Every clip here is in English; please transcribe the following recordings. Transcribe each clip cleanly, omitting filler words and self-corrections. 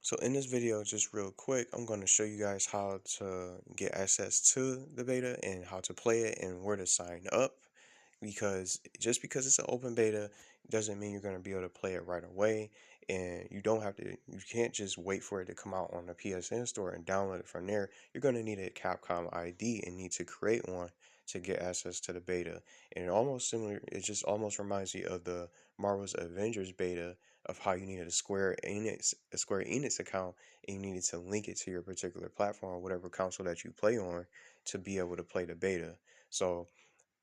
So in this video, just real quick, I'm going to show you guys how to get access to the beta and how to play it and where to sign up. Because just because it's an open beta doesn't mean you're going to be able to play it right away. And you can't just wait for it to come out on the PSN store and download it from there. You're going to need a Capcom ID and need to create one to get access to the beta. And it just almost reminds me of the Marvel's Avengers beta of how you needed a Square Enix account and you needed to link it to your particular platform or whatever console that you play on to be able to play the beta. So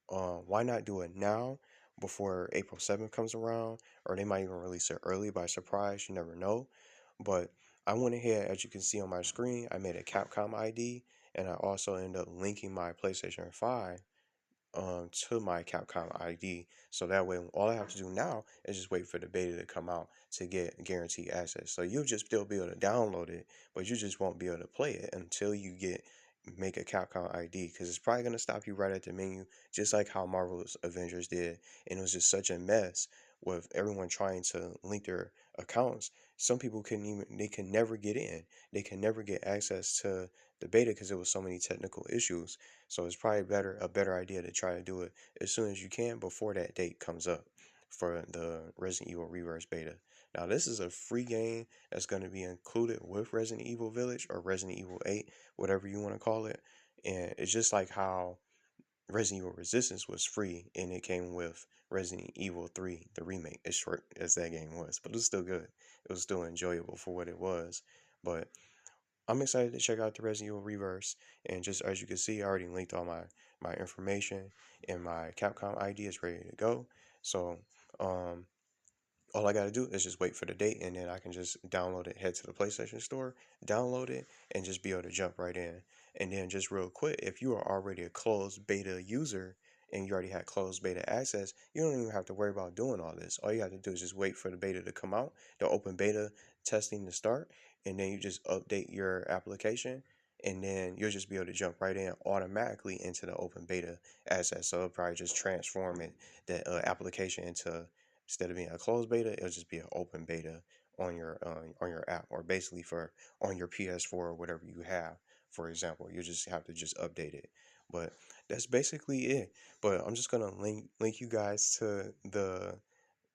why not do it now before April 7th comes around, or they might even release it early by surprise, you never know. But I went ahead, as you can see on my screen, I made a Capcom ID, and I also ended up linking my PlayStation 5 to my Capcom ID. So that way, all I have to do now is just wait for the beta to come out to get guaranteed access. So you'll just still be able to download it, but you just won't be able to play it until you make a Capcom ID, because it's probably gonna stop you right at the menu, just like how Marvel's Avengers did. And it was just such a mess with everyone trying to link their accounts. Some people they can never get in. They can never get access to the beta because there was so many technical issues. So it's probably a better idea to try to do it as soon as you can before that date comes up for the Resident Evil Reverse beta. Now this is a free game that's going to be included with Resident Evil Village or Resident Evil 8, whatever you want to call it. And it's just like how Resident Evil Resistance was free and it came with Resident Evil 3, the remake, as short as that game was. But it was still good. It was still enjoyable for what it was. But I'm excited to check out the Resident Evil Reverse, and just as you can see, I already linked all my information, and my Capcom ID is ready to go. So, um, all I gotta do is just wait for the date, and then I can just download it, head to the PlayStation Store, download it, and just be able to jump right in. And then just real quick, if you are already a closed beta user and you already had closed beta access, you don't even have to worry about doing all this. All you have to do is just wait for the beta to come out, the open beta testing to start, and then you just update your application, and then you'll just be able to jump right in automatically into the open beta access. So it'll probably just transform the application into, instead of being a closed beta, it'll just be an open beta on your app, or basically for on your PS4 or whatever you have. For example, you just have to just update it. But that's basically it. But I'm just gonna link you guys to the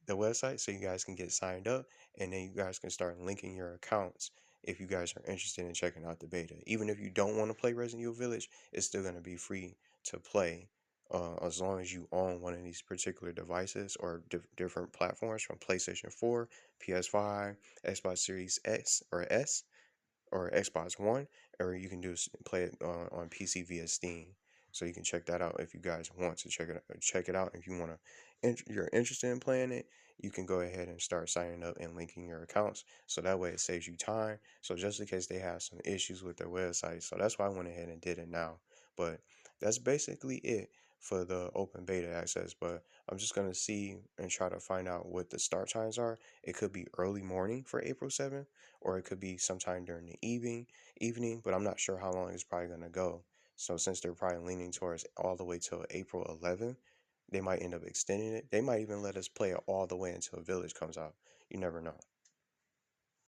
website so you guys can get signed up, and then you guys can start linking your accounts if you guys are interested in checking out the beta. Even if you don't want to play Resident Evil Village, it's still going to be free to play, as long as you own one of these particular devices or different platforms from PlayStation 4, PS5, Xbox Series X or S, or Xbox One, or you can play it on PC via Steam. So you can check that out if you guys want to check it out. If you you're interested in playing it, you can go ahead and start signing up and linking your accounts. So that way it saves you time. So just in case they have some issues with their website, so that's why I went ahead and did it now. But that's basically it for the open beta access. But I'm just gonna see and try to find out what the start times are. It could be early morning for April 7th, or it could be sometime during the evening, but I'm not sure how long it's probably going to go. So since they're probably leaning towards all the way till April 11th, they might end up extending it. They might even let us play it all the way until Village comes out. You never know.